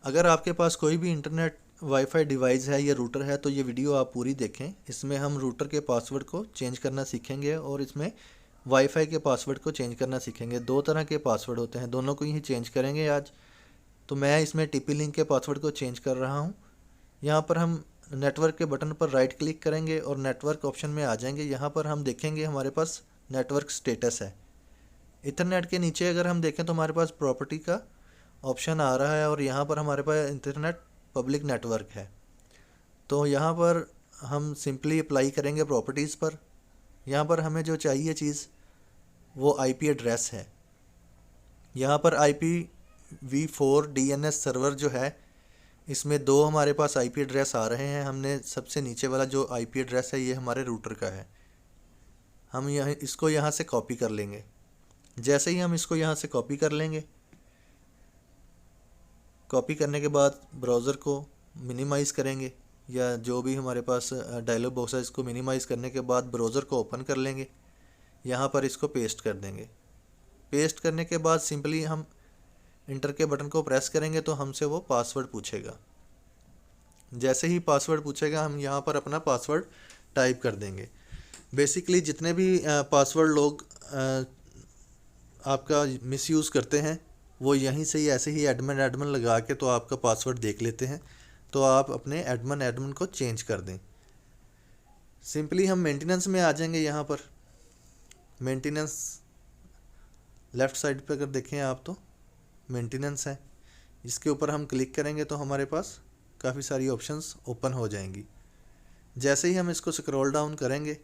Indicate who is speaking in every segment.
Speaker 1: अगर आपके पास कोई भी इंटरनेट वाईफाई डिवाइस है या रूटर है तो ये वीडियो आप पूरी देखें। इसमें हम रूटर के पासवर्ड को चेंज करना सीखेंगे और इसमें वाईफाई के पासवर्ड को चेंज करना सीखेंगे। दो तरह के पासवर्ड होते हैं, दोनों को ही चेंज करेंगे आज। तो मैं इसमें टीपी लिंक के पासवर्ड को चेंज कर रहा हूँ। यहाँ पर हम नेटवर्क के बटन पर राइट क्लिक करेंगे और नेटवर्क ऑप्शन में आ जाएंगे। यहाँ पर हम देखेंगे हमारे पास नेटवर्क स्टेटस है। इथरनेट के नीचे अगर हम देखें तो हमारे पास प्रॉपर्टी का ऑप्शन आ रहा है और यहाँ पर हमारे पास इंटरनेट पब्लिक नेटवर्क है। तो यहाँ पर हम सिंपली अप्लाई करेंगे प्रॉपर्टीज़ पर। यहाँ पर हमें जो चाहिए चीज़ वो आईपी एड्रेस है। यहाँ पर IPv4 DNS सर्वर जो है, इसमें दो हमारे पास आईपी एड्रेस आ रहे हैं। हमने सबसे नीचे वाला जो आईपी एड्रेस है ये हमारे रूटर का है। हम इसको यहाँ से कॉपी कर लेंगे। जैसे ही हम इसको यहाँ से कॉपी कर लेंगे, कॉपी करने के बाद ब्राउज़र को मिनिमाइज़ करेंगे या जो भी हमारे पास डायलॉग बॉक्स है इसको मिनिमाइज़ करने के बाद ब्राउज़र को ओपन कर लेंगे। यहाँ पर इसको पेस्ट कर देंगे। पेस्ट करने के बाद सिंपली हम इंटर के बटन को प्रेस करेंगे तो हमसे वो पासवर्ड पूछेगा। जैसे ही पासवर्ड पूछेगा हम यहाँ पर अपना पासवर्ड टाइप कर देंगे। बेसिकली जितने भी पासवर्ड लोग आपका मिसयूज़ करते हैं वो यहीं से ही ऐसे ही एडमिन लगा के तो आपका पासवर्ड देख लेते हैं। तो आप अपने एडमिन को चेंज कर दें। सिंपली हम मेंटेनेंस में आ जाएंगे। यहाँ पर मेंटेनेंस लेफ़्ट साइड पे अगर देखें आप तो मेंटेनेंस है। इसके ऊपर हम क्लिक करेंगे तो हमारे पास काफ़ी सारी ऑप्शंस ओपन हो जाएंगी। जैसे ही हम इसको स्क्रॉल डाउन करेंगे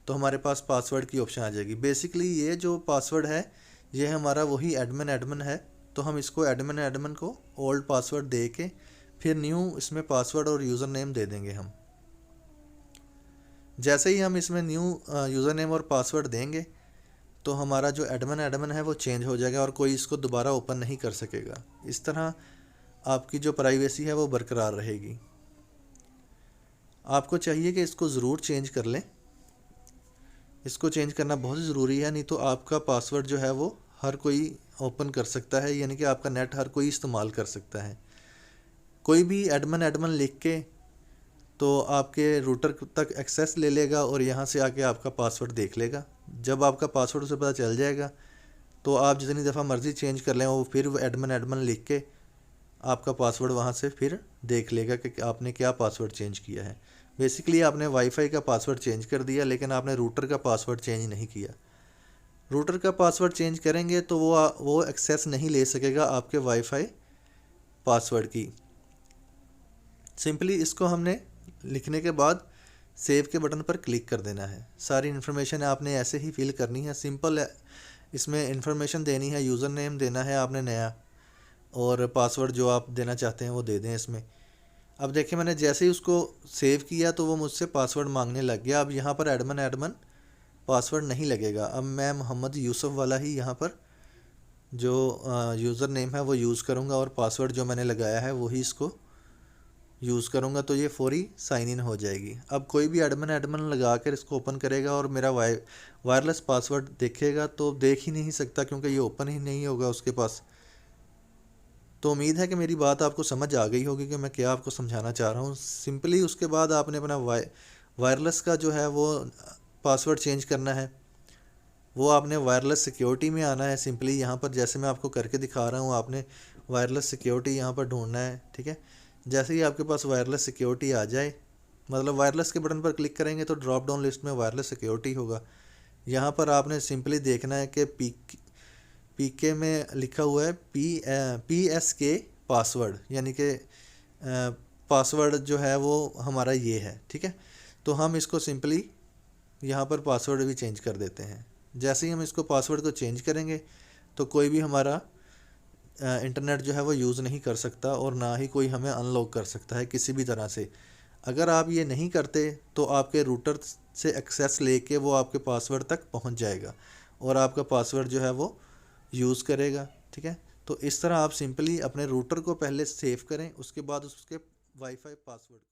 Speaker 1: तो हमारे पास पासवर्ड की ऑप्शन आ जाएगी। बेसिकली ये जो पासवर्ड है ये हमारा वही एडमिन है। तो हम इसको एडमिन को ओल्ड पासवर्ड दे के फिर न्यू इसमें पासवर्ड और यूज़र नेम दे देंगे हम। जैसे ही हम इसमें न्यू यूज़र नेम और पासवर्ड देंगे तो हमारा जो एडमिन है वो चेंज हो जाएगा और कोई इसको दोबारा ओपन नहीं कर सकेगा। इस तरह आपकी जो प्राइवेसी है वो बरकरार रहेगी। आपको चाहिए कि इसको ज़रूर चेंज कर लें। इसको चेंज करना बहुत ज़रूरी है, नहीं तो आपका पासवर्ड जो है वो हर कोई ओपन कर सकता है, यानी कि आपका नेट हर कोई इस्तेमाल कर सकता है। कोई भी एडमिन लिख के तो आपके रूटर तक एक्सेस ले लेगा और यहाँ से आके आपका पासवर्ड देख लेगा। जब आपका पासवर्ड उसे पता चल जाएगा तो आप जितनी दफ़ा मर्ज़ी चेंज कर लें वो फिर वो एडमिन लिख के आपका पासवर्ड वहाँ से फिर देख लेगा कि आपने क्या पासवर्ड चेंज किया है। बेसिकली आपने वाईफाई का पासवर्ड चेंज कर दिया लेकिन आपने रूटर का पासवर्ड चेंज नहीं किया। रूटर का पासवर्ड चेंज करेंगे तो वो एक्सेस नहीं ले सकेगा आपके वाईफाई पासवर्ड की। सिंपली इसको हमने लिखने के बाद सेव के बटन पर क्लिक कर देना है। सारी इन्फॉर्मेशन आपने ऐसे ही फिल करनी है। सिंपल है, इसमें इन्फॉर्मेशन देनी है, यूज़र नेम देना है आपने नया और पासवर्ड जो आप देना चाहते हैं वो दे दें इसमें। अब देखिए मैंने जैसे ही उसको सेव किया तो वो मुझसे पासवर्ड मांगने लग गया। अब यहाँ पर एडमिन पासवर्ड नहीं लगेगा। अब मैं मोहम्मद यूसुफ वाला ही यहाँ पर जो यूज़र नेम है वो यूज़ करूँगा और पासवर्ड जो मैंने लगाया है वही इसको यूज़ करूँगा तो ये फौरी साइन इन हो जाएगी। अब कोई भी एडमिन लगा कर इसको ओपन करेगा और मेरा वायरलेस पासवर्ड देखेगा तो देख ही नहीं सकता क्योंकि ये ओपन ही नहीं होगा उसके पास। तो उम्मीद है कि मेरी बात आपको समझ आ गई होगी कि मैं क्या आपको समझाना चाह रहा हूँ। सिंपली उसके बाद आपने अपना वायरलेस का जो है वो पासवर्ड चेंज करना है। वो आपने वायरलेस सिक्योरिटी में आना है। सिंपली यहाँ पर जैसे मैं आपको करके दिखा रहा हूँ आपने वायरलेस सिक्योरिटी यहाँ पर ढूंढना है, ठीक है। जैसे ही आपके पास वायरलेस सिक्योरिटी आ जाए, मतलब वायरलेस के बटन पर क्लिक करेंगे तो ड्रॉप डाउन लिस्ट में वायरलेस सिक्योरिटी होगा। यहाँ पर आपने सिंपली देखना है कि पीके में लिखा हुआ है PSK पासवर्ड, यानी कि पासवर्ड जो है वो हमारा ये है, ठीक है। तो हम इसको सिंपली यहाँ पर पासवर्ड भी चेंज कर देते हैं। जैसे ही हम इसको पासवर्ड को चेंज करेंगे तो कोई भी हमारा इंटरनेट जो है वो यूज़ नहीं कर सकता और ना ही कोई हमें अनलॉक कर सकता है किसी भी तरह से। अगर आप ये नहीं करते तो आपके रूटर से एक्सेस लेके वो आपके पासवर्ड तक पहुंच जाएगा और आपका पासवर्ड जो है वो यूज़ करेगा, ठीक है। तो इस तरह आप सिंपली अपने रूटर को पहले सेव करें, उसके बाद उसके वाईफाई पासवर्ड